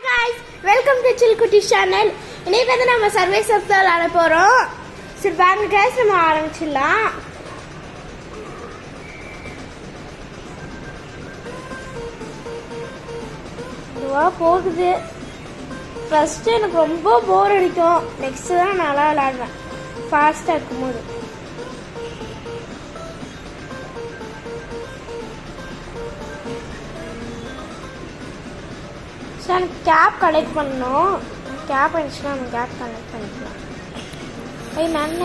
guys, welcome to Chilkutti channel. இன்னைக்கு வந்து நம்ம சர்வே சர்ஃப் விளையாட போறோம். சரி வாங்க guys நம்ம ஆரம்பிச்சிடலாம். இதுவா போகுது. ஃபர்ஸ்ட் எனக்கு ரொம்ப போர் அடிக்கும். நெக்ஸ்ட் தான் நல்லா விளையாடுவேன். ஃபாஸ்டா இருக்கும்போது. சார் கேப் கலெக்ட் பண்ணணும். கேப் இருந்துச்சுன்னா நம்ம கேப் கலெக்ட் பண்ணிக்கலாம். நான்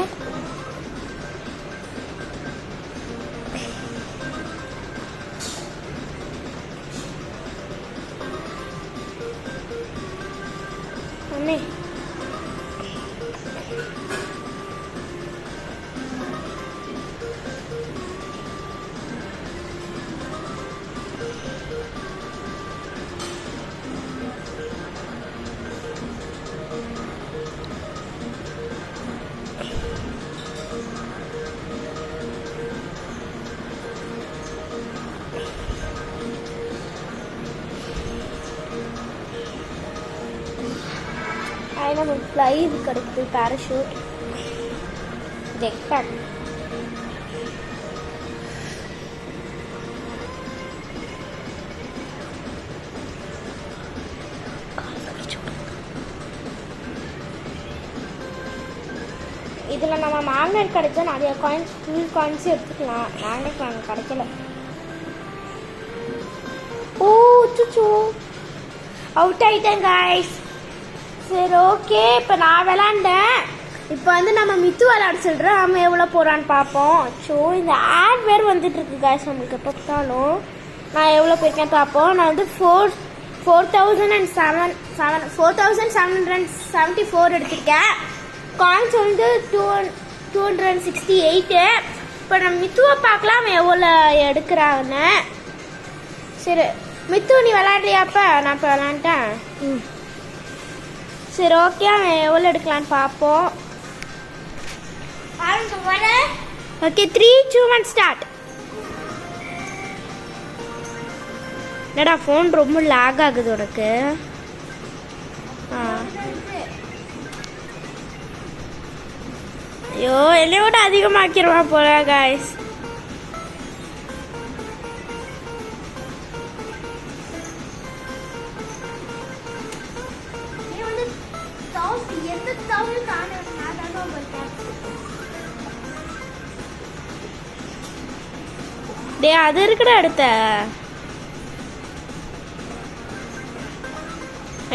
மம்மி நமக்கு ஃப்ளை இது கிடைக்குது. Parachute, jet pack. இதில் நம்ம மேக்னெட் கிடைச்சா நிறைய காயின்ஸ், ஃபுல் காயின்ஸ் எடுத்துக்கலாம். மேக்னெட் நாங்கள் கிடைக்கல. ஓ சுச்சோ, அவுட் ஆயிட்டேன் காய்ஸ். சரி ஓகே, இப்போ நான் விளாண்டேன். இப்போ வந்து நம்ம மித்து விளையாட சொல்கிறோம். நம்ம எவ்வளோ போகிறான்னு பார்ப்போம். ஸோ இந்த ஆட் வேறு வந்துட்டு இருக்கு காய்ஸ். நம்மளுக்கு எப்போ பார்த்தாலும் நான் எவ்வளோ போயிருக்கேன் பார்ப்போம். நான் வந்து 4774 எடுத்திருக்கேன். காயின்ஸ் வந்து 268. இப்போ நம்ம மித்துவை பார்க்கலாம் அவன் எவ்வளோ எடுக்கிறான்னு. சரி மித்து நீ விளையாடுறியாப்ப? நான் இப்போ விளையாண்டேன். சரி ஓகே, அவன் எவ்வளோ எடுக்கலான்னு பார்ப்போம். Okay 3, 2, 1 start. என்னடா ஃபோன் ரொம்ப லாக் ஆகுது உனக்கு? ஐயோ என்னை விட அதிகமாக்கிடுவான் போல காய்ஸ். டே அது இருக்குடா அடுத்த.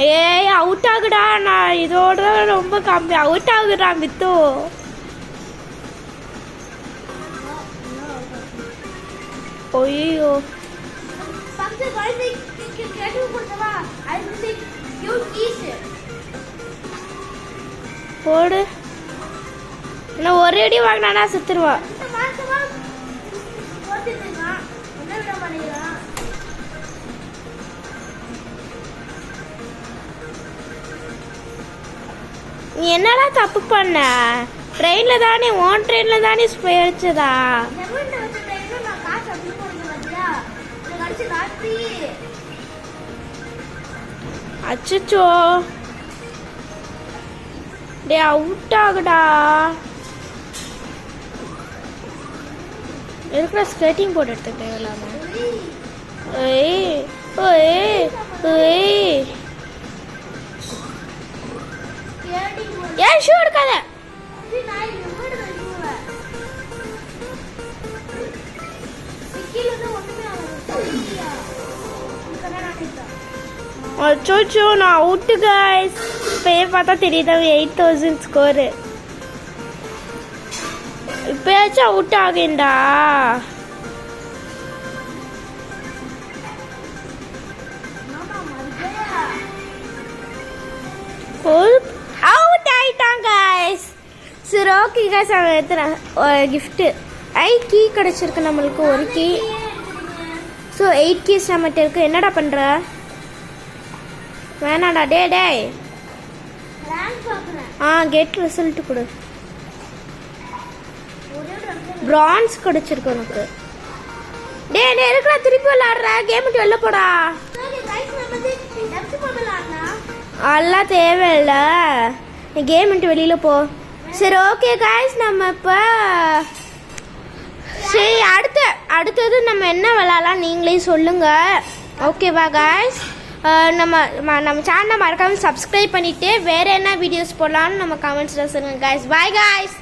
ஏய் அவுட் ஆகுடா. நான் இதோட ரொம்ப கம்மி. அவுட் ஆகுடா மித்து. ஐயோ போடு. நான் ஒரே அடி வாங்கினா சுத்துருவா. நீ என்னடா தப்பு பண்ண? ட்ரெயின்ல தானே, ஓன் ட்ரெயின்ல தானே ஸ்ப்ரே அடிச்சதா? அச்சோ டே அவுட் ஆகுடா. இருக்கிற ஸ்கேட்டிங் போர்டு எடுத்துக்கிட்டே இல்லாம. ஏன் ஷூ எடுக்காத? அச்சோ நான் அவுட்டு காய்ஸ். இப்பயே பார்த்தா தெரியுதா 8000 ஸ்கோரு. இப்பயாச்சும் அவுட் ஆகேண்டா. அவுட் ஆயிட்டாங்க காய்ஸ். சரி ஓகே காய்ஸ், அவன் எடுத்துறேன் கிஃப்ட்டு. கீ கிடச்சிருக்கு நம்மளுக்கு, ஒரு கீ. ஸோ 8 கீஸ் நம்மகிட்ட இருக்கு. என்னடா பண்ணுற? வேணாடா. டே கெட் ரிசல்ட் கொடு. பிரான்ஸ் கிடைச்சிருக்கு உனக்கு. டே இருக்கிற திருப்பி விளையாடுற கேம் விட்டு வெளில போடா. அதெல்லாம் தேவையில்ல, நீ கேம் விட்டு வெளியில் போ. சரி ஓகே காய்ஸ், நம்ம இப்போ சரி அடுத்தது நம்ம என்ன விளாட்லாம் நீங்களே சொல்லுங்கள். ஓகேவா காய்ஸ்? நம்ம சேனலை மறக்காமல் சப்ஸ்கிரைப் பண்ணிவிட்டு வேறு என்ன வீடியோஸ் போடலான்னு நம்ம கமெண்ட்ஸில் சொல்லுங்கள் காய்ஸ். Bye guys.